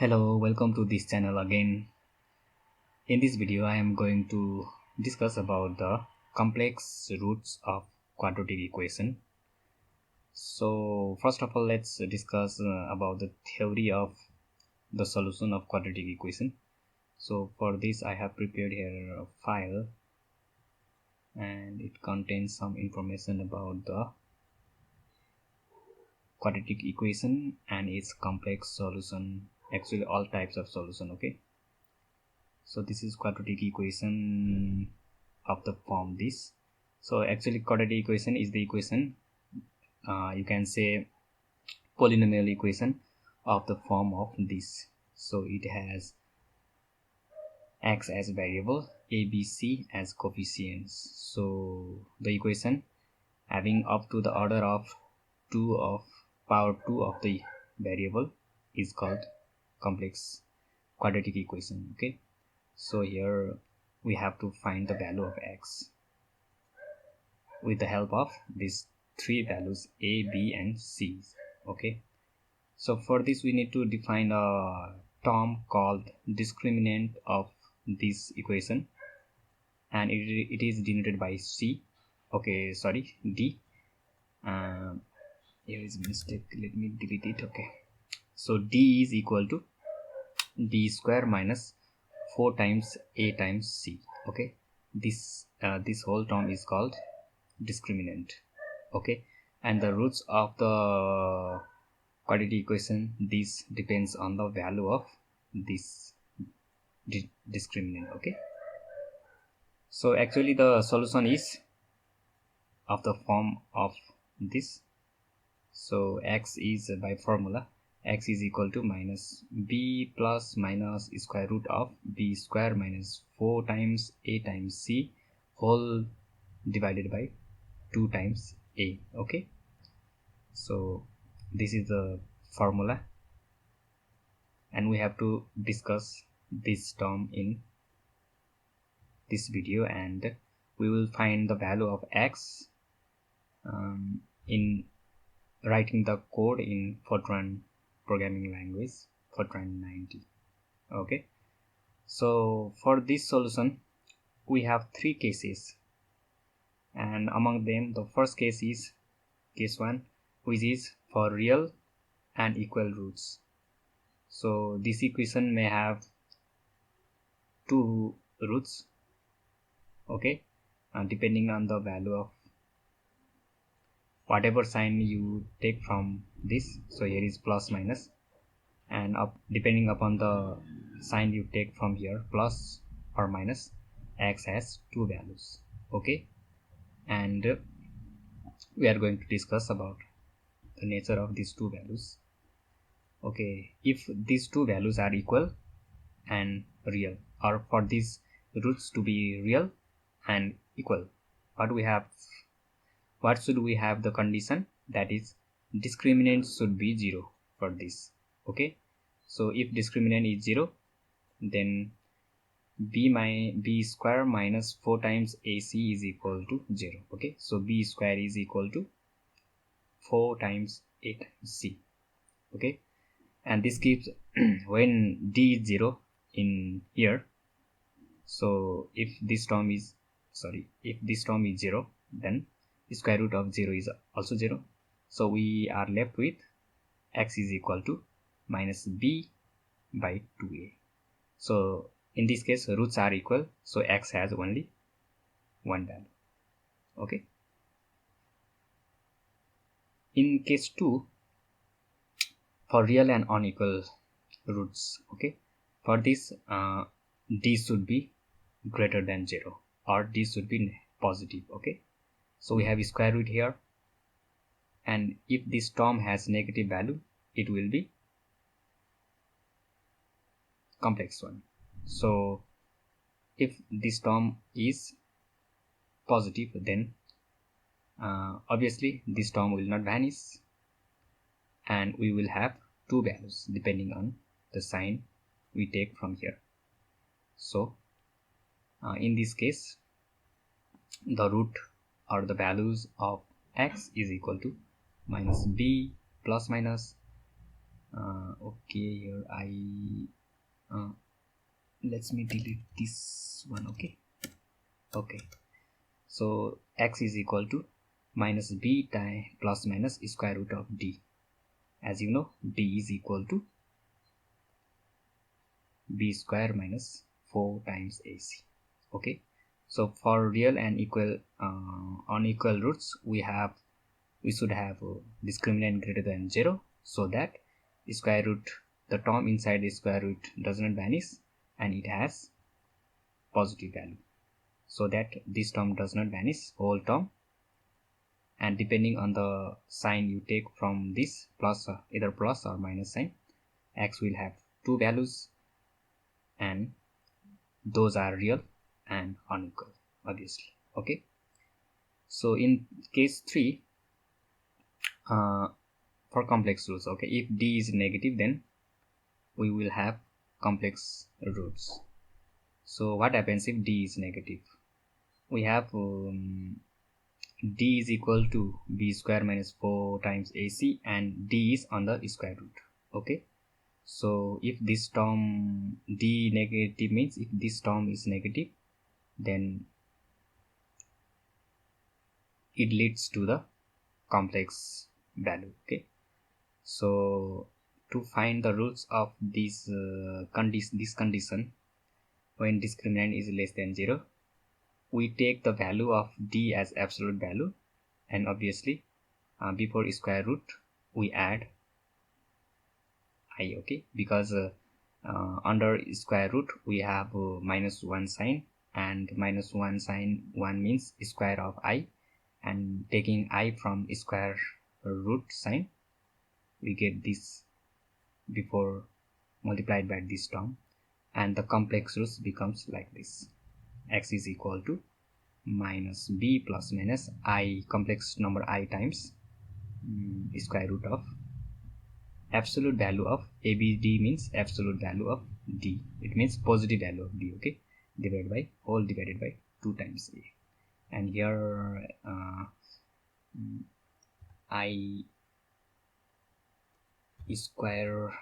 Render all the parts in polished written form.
Hello, welcome to this channel again. In this video I am going to discuss about the complex roots of quadratic equation. So first of all, let's discuss about the theory of the solution of quadratic equation. So for this I have prepared here a file and it contains some information about the quadratic equation and its complex solution, actually all types of solution. Okay, so this is quadratic equation of the form this. So actually quadratic equation is the equation, you can say polynomial equation of the form of this. So it has x as variable, a, b, c as coefficients. So the equation having up to the order of 2 of power 2 of the variable is called complex quadratic equation. Okay, so here we have to find the value of x with the help of these three values a, b and c. Okay, so for this we need to define a term called discriminant of this equation, and it is denoted by c. Okay, sorry, d. Here is a mistake, let me delete it. Okay, so d is equal to d square minus 4 times a times c. Okay, this whole term is called discriminant. Okay, and the roots of the quadratic equation, this depends on the value of this discriminant. Okay, so actually the solution is of the form of this. So x is by formula x is equal to minus b plus minus square root of b square minus 4 times a times c whole divided by 2 times a. Okay, so this is the formula and we have to discuss this term in this video, and we will find the value of x in writing the code in fortran programming language, fortran 90. Okay, so for this solution we have three cases, and among them the first case is case 1, which is for real and equal roots. So this equation may have two roots. Okay, depending on the value of whatever sign you take from this. So here is plus minus, and depending upon the sign you take from here, plus or minus, x has two values. Okay, and we are going to discuss about the nature of these two values. Okay, if these two values are equal and real, or for these roots to be real and equal, what should we have the condition? That is, discriminant should be 0 for this. Okay, so if discriminant is 0, then b square minus 4 times ac is equal to 0. Okay, so b square is equal to 4 times a times c. Okay, and this gives when d is 0 in here, so if this term is 0, then square root of 0 is also 0. So we are left with x is equal to minus b by 2a. So in this case roots are equal, so x has only one value. Okay, in case 2, for real and unequal roots, okay, for this d should be greater than 0 or d should be positive. Okay, so we have a square root here, and if this term has negative value, it will be complex one. So if this term is positive, then obviously this term will not vanish, and we will have two values depending on the sign we take from here. So in this case the root or the values of x is equal to minus b plus minus Okay, here let me delete this one. Okay, so x is equal to minus b times plus minus square root of d. As you know, d is equal to b square minus 4 times ac. Okay, so for real and equal unequal roots, we should have discriminant greater than 0, so that square root, the term inside the square root does not vanish and it has positive value, so that this term does not vanish, whole term. And depending on the sign you take from this, plus either plus or minus sign, x will have two values, and those are real and unequal, obviously. Okay, so in case 3, for complex roots, okay, if d is negative, then we will have complex roots. So what happens if d is negative? We have d is equal to b square minus 4 times ac, and d is on the square root. Okay, so if this term d negative means if this term is negative, then it leads to the complex value. Okay, so to find the roots of this condition, when discriminant is less than 0, we take the value of d as absolute value, and obviously before square root we add I. Okay, because under square root we have minus 1 sign, and minus 1 sign 1 means square of I, and taking I from square root sign, we get this before multiplied by this term, and the complex roots becomes like this: x is equal to minus b plus minus I, complex number I, times square root of absolute value of abd, means absolute value of d, it means positive value of d. Okay, divided by 2 times a, and here I square,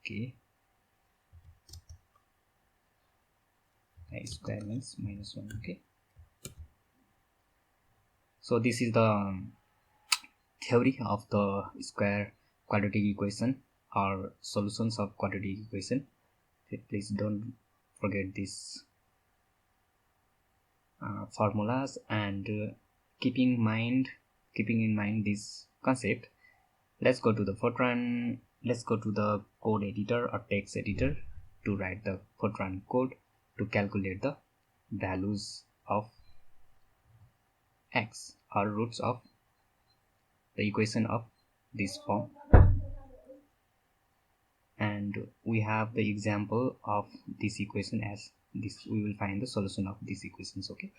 okay, I square means minus 1. Okay, so this is the theory of the quadratic equation or solutions of quadratic equation. Please don't forget these formulas, and keeping in mind this concept, let's go to the fortran. Let's go to the code editor or text editor to write the fortran code to calculate the values of x, or roots of the equation of this form. And we have the example of this equation as this. We will find the solution of these equations. Okay,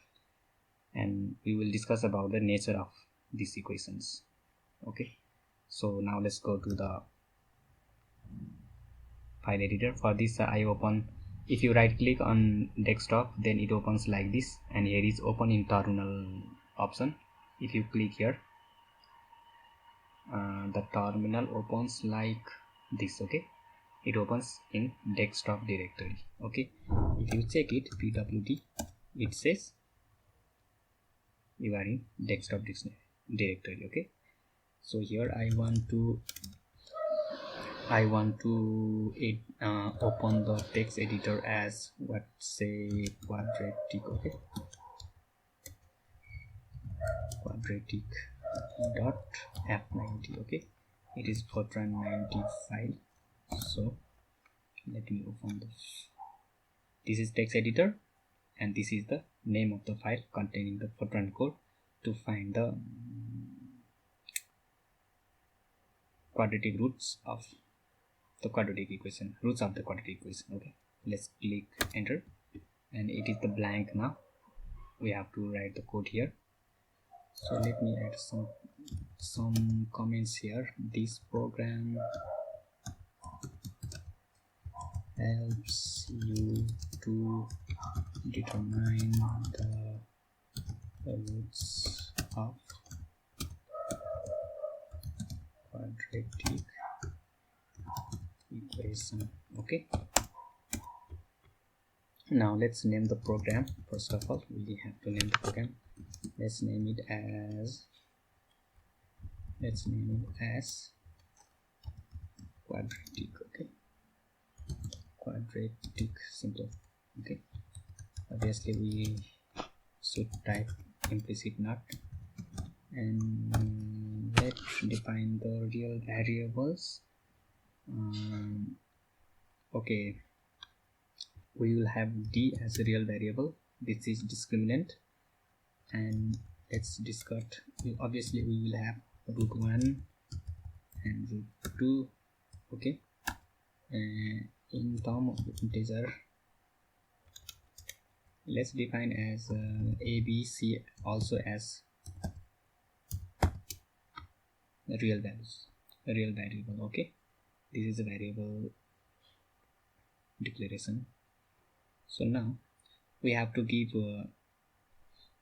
and we will discuss about the nature of these equations. Okay, so now let's go to the file editor. For this I open, if you right click on desktop, then it opens like this, and here is open in terminal option. If you click here, the terminal opens like this. Okay, it opens in desktop directory. Okay, if you check it, pwd, it says you are in desktop directory. Okay, so here I want to open the text editor as what, say quadratic. Okay, quadratic dot f90. Okay, it is fortran 90 file. So let me open this is text editor, and this is the name of the file containing the fortran code to find the quadratic roots of the quadratic equation, roots of the quadratic equation. Okay, let's click enter, and it is the blank. Now we have to write the code here. So let me add some comments here. This program helps you to determine the roots of quadratic equation. Okay, now let's name the program. First of all, we have to name the program. Let's name it as quadratic. Okay, quadratic, simple. Okay, obviously we should type implicit not, and let's define the real variables. Okay, we will have d as a real variable. This is discriminant, and let's discard. Obviously we will have root 1 and root 2. Okay, in term of integer, let's define as a, b, c also as real values, a real variable. Okay, this is a variable declaration. So now we have to give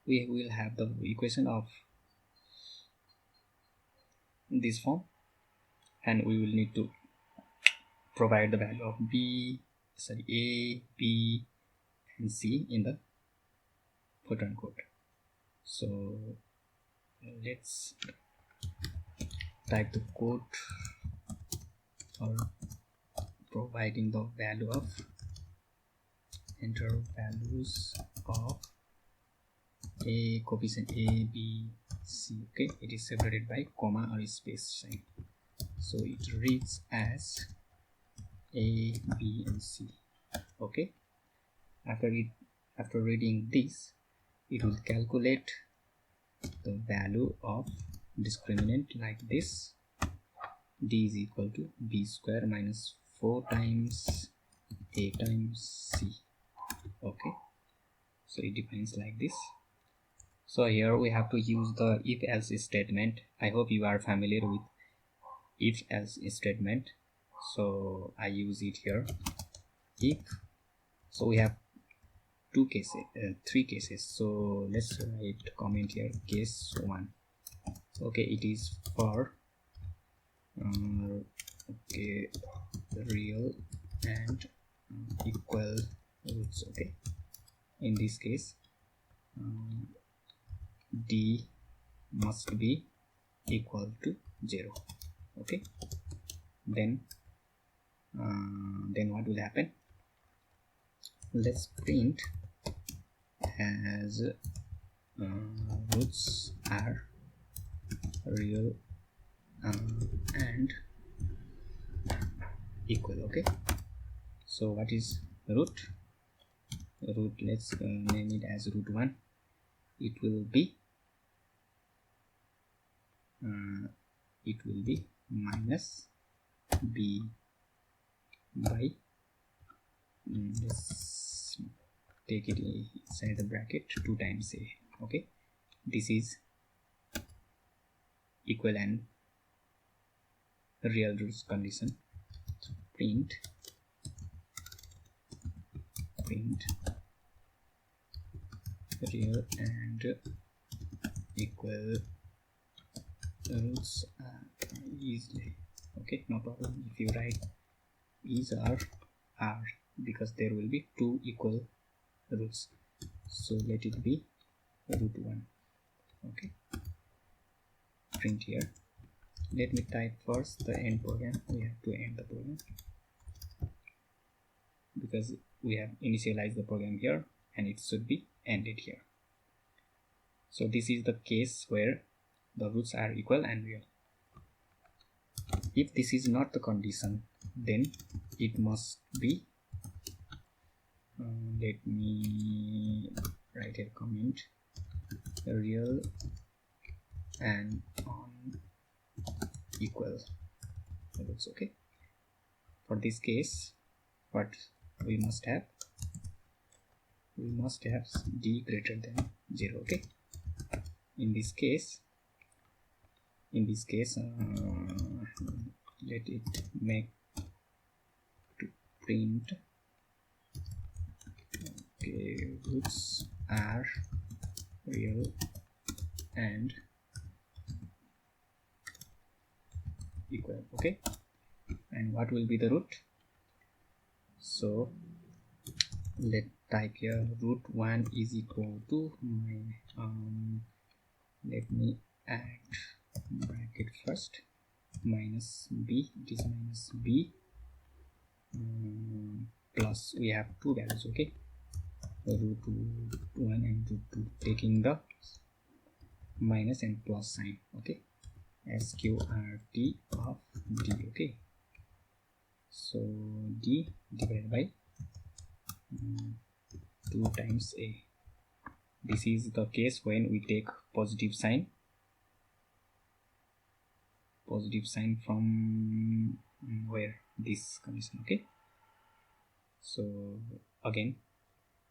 we will have the equation of this form, and we will need to provide the value of a, b and c in the fortran code. So let's type the code for providing the value of enter values of a coefficient a, b, c. Okay, it is separated by comma or space sign, so it reads as a, b and c. Okay, after reading this, it will calculate the value of discriminant like this: d is equal to b square minus 4 times a times c. Okay, so it defines like this. So here we have to use the if else statement. I hope you are familiar with if else statement, so I use it here. If, so we have three cases, so let's write comment here, case 1. Okay, it is for okay, real and equal roots. Okay, in this case d must be equal to 0. Okay, then what will happen? Let's print as roots are real and equal. Okay, so what is root? Let's name it as root 1. It will be minus b by let's take it inside the bracket 2 times a. Okay, this is equal and real roots condition. So print real and equal roots easily. Okay, no problem if you write is or are, because there will be 2 equal roots, so let it be root 1. Okay, print here. Let me type first the end program. We have to end the program because we have initialized the program here and it should be ended here. So this is the case where the roots are equal and real. If this is not the condition, then it must be let me write a comment, real and unequal roots. Okay, for this case what we must have d greater than 0. Okay, in this case let it make to print okay, roots are real and equal. Okay, and what will be the root? So let's type here root 1 is equal to my let me add bracket first, minus b, it is minus b plus we have two values. Okay, root 1 and root 2, taking the minus and plus sign. Okay, sqrt of d. Okay, so d divided by 2 times a. This is the case when we take positive sign from where this condition. Okay, so again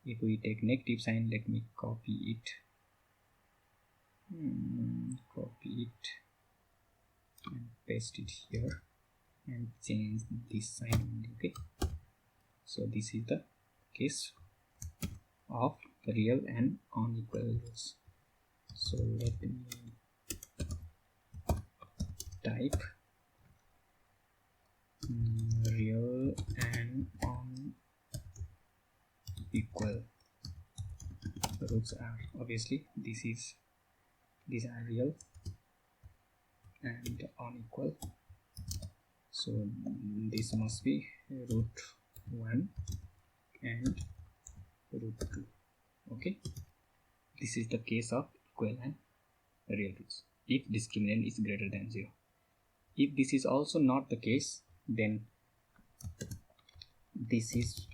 if we take negative sign, let me copy it and paste it here and change this sign only. Okay, so this is the case of real and unequal roots. So let me type real and unequal roots are obviously these are real and unequal, so this must be root 1 and root 2. Okay, this is the case of equal and real roots if discriminant is greater than 0. If this is also not the case, then this is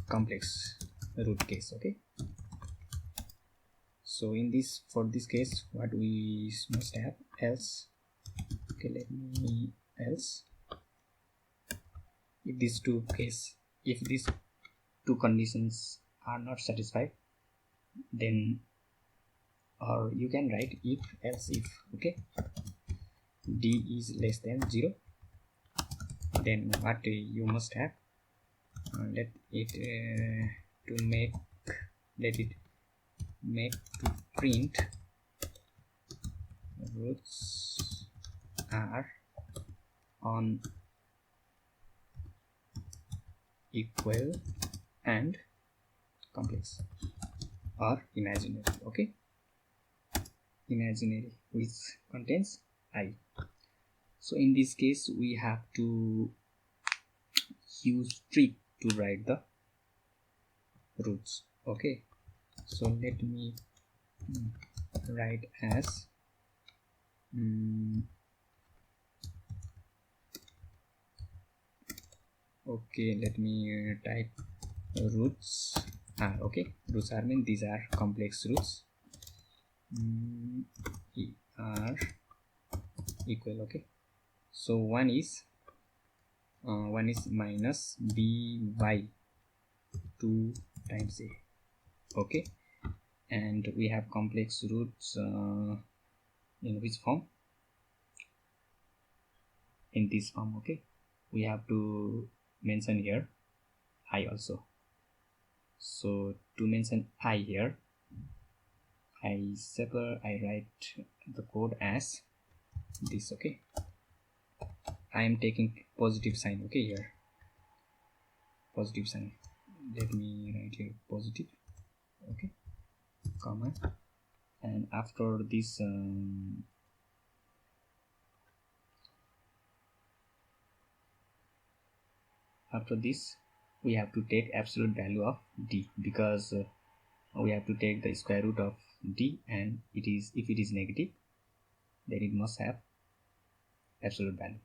complex root case. Okay, so in this, for this case, what we must have else. Okay, let me else if these two conditions are not satisfied, then, or you can write if else if. Okay, d is less than 0, then what you must have, let it to print roots are on equal and complex or imaginary. Okay, imaginary which contains I. So in this case we have to use trick to write the roots. Okay, so let me write as okay, let me type roots are. Okay, roots are mean these are complex roots are equal. Okay, so one is minus by 2 times a. Okay, and we have complex roots in which form? In this form. Okay, we have to mention here I also. So to mention I here, I write the code as this. Okay, I am taking positive sign. Okay, here positive sign, let me write here positive. Okay, comma, and after this we have to take absolute value of d, because we have to take the square root of d, and if it is negative, then it must have absolute value.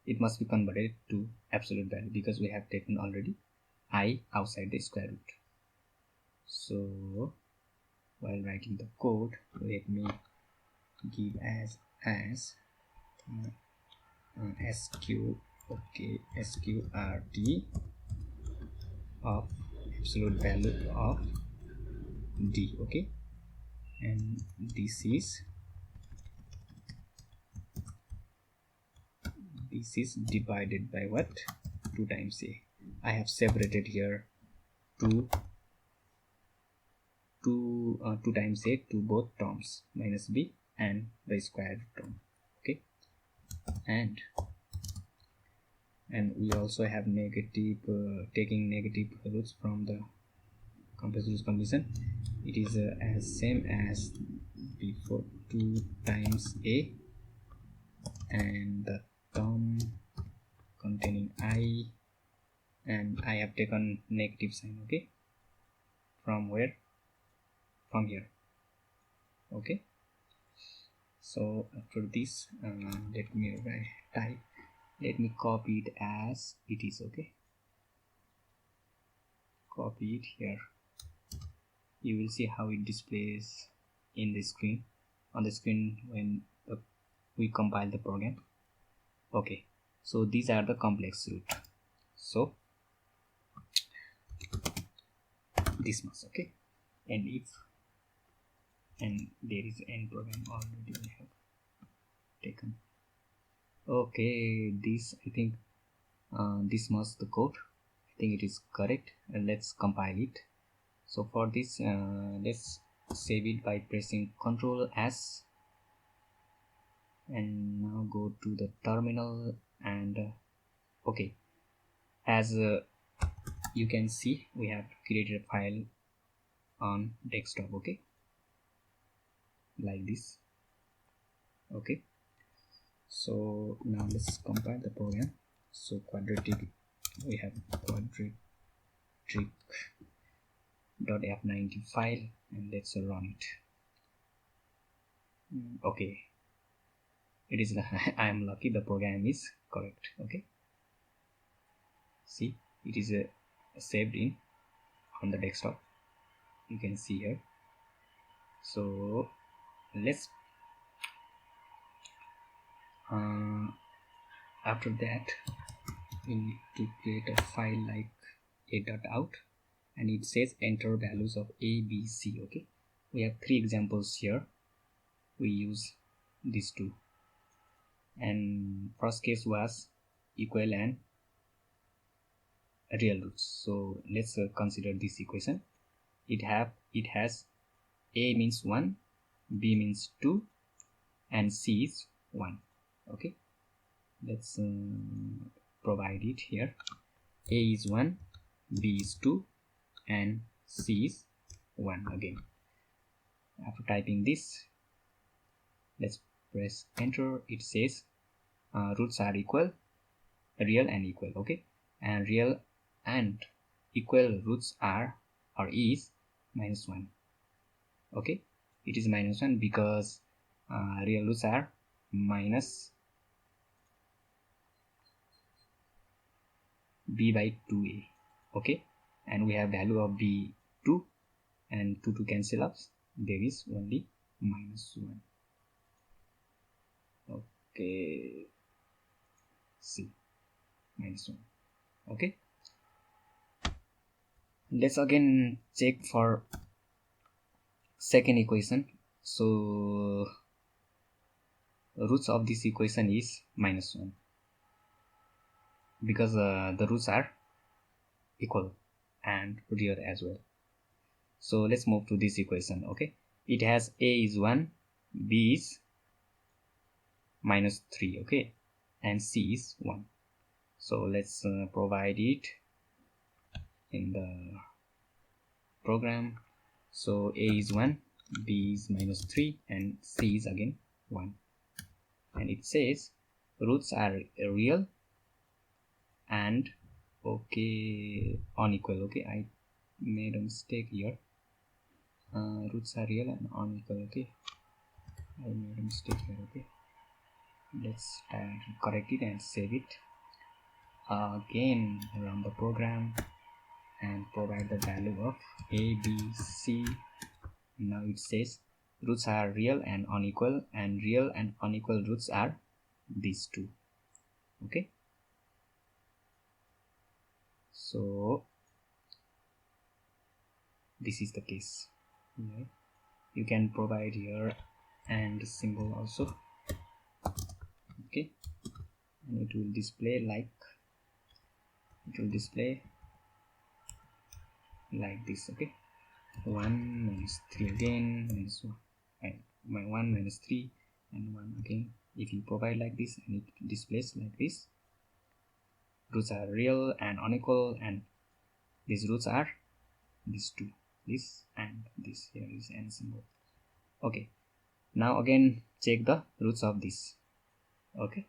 It must be converted to absolute value because we have taken already I outside the square root. So while writing the code, let me give as sqrt of absolute value of d. Okay, and this is divided by what? 2 times a. I have separated here 2 times a to both terms, minus b and the square term. Okay, and we also have negative taking negative roots from the complex roots condition. It is as same as before, 2 times a, and the term containing I, and I have taken negative sign. Okay, from where? From here. Okay, so after this let me type, let me copy it as it is. Okay, copy it here. You will see how it displays in the screen, on the screen when we compile the program. Okay, so these are the complex root. So this much. Okay, and if, and there is n program already we have taken. Okay, this I think this much the code. I think it is correct. Let's compile it. So for this let's save it by pressing Ctrl S, and now go to the terminal, and okay, as you can see we have created a file on desktop. Okay, like this. Okay, so now let's compile the program. So quadratic, we have quadratic .f90 file, and let's run it. Okay, it is I am lucky the program is correct. Okay, see, it is saved in on the desktop, you can see here. So let's after that we need to create a file like a.out, and it says enter values of a, b, c. Okay, we have 3 examples here. We use these 2, and first case was equal and real roots. So let's consider this equation. It has a means 1, b means 2, and c is 1. Okay, let's provide it here. A is 1, b is 2, and c is 1 again. After typing this, let's press enter. It says roots are equal, real and equal. Okay, and real and equal roots are or is -1. Okay, it is -1 because real roots are minus b by 2a. Okay, and we have value of b 2, and 2 to cancel up, there is only -1. Okay, see, -1. Okay, let's again check for second equation. So roots of this equation is -1 because the roots are equal and real as well. So let's move to this equation. Okay, it has a is 1, b is -3. Okay, and c is 1. So let's provide it in the program. So a is 1, b is -3, and c is again 1, and it says roots are real and okay unequal. Okay, I made a mistake here. Roots are real and unequal. Okay, I made a mistake here. Okay, let's correct it and save it. Again run the program and provide the value of a, b, c. Now it says roots are real and unequal, and real and unequal roots are these 2. Okay, so this is the case. Yeah. You can provide here and symbol also. Okay, and it will display like this. Okay, 1 -3 again -1, and 1 minus 3 and 1 again. If you provide like this and it displays like this, roots are real and unequal, and these roots are these two, this and this. Here is n symbol. Okay, now again check the roots of this. Okay,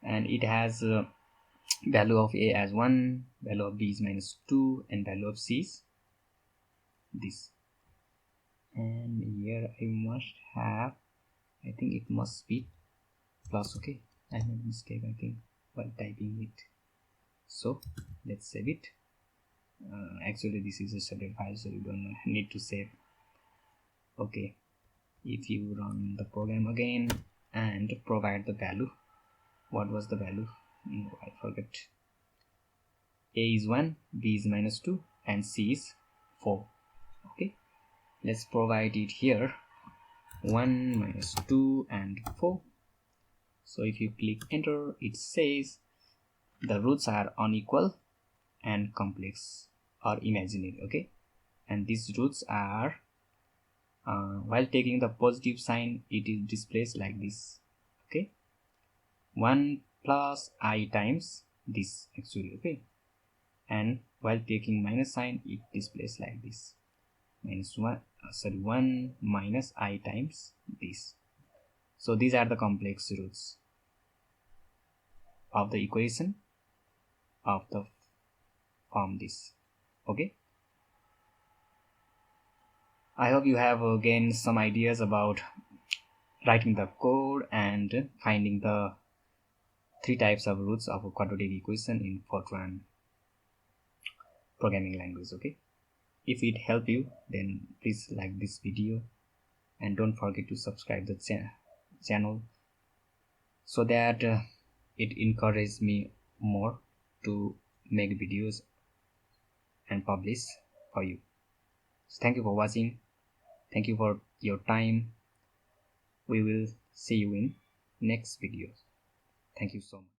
and it has value of a as 1, value of b is minus 2, and value of c is this. And here I must have, I think it must be plus. Okay, I made a mistake I think while typing it, so let's save it. Actually this is a separate file, so you don't need to save. Okay, if you run the program again and provide the value, what was the value? I forget. A is 1, b is minus 2, and c is 4. Okay, let's provide it here, 1 minus 2 and 4. So if you click enter, it says the roots are unequal and complex or imaginary. Okay, and these roots are while taking the positive sign, it is displays like this. Okay, 1 plus I times this actually. Okay, and while taking minus sign, it displays like this, minus 1 minus I times this. So these are the complex roots of the equation of the form this. Okay, I hope you have gained some ideas about writing the code and finding the 3 types of roots of a quadratic equation in Fortran programming language. Okay, if it helped you, then please like this video and don't forget to subscribe the channel so that it encourages me more to make videos and publish for you. So thank you for watching. Thank you for your time. We will see you in next video. Thank you so much.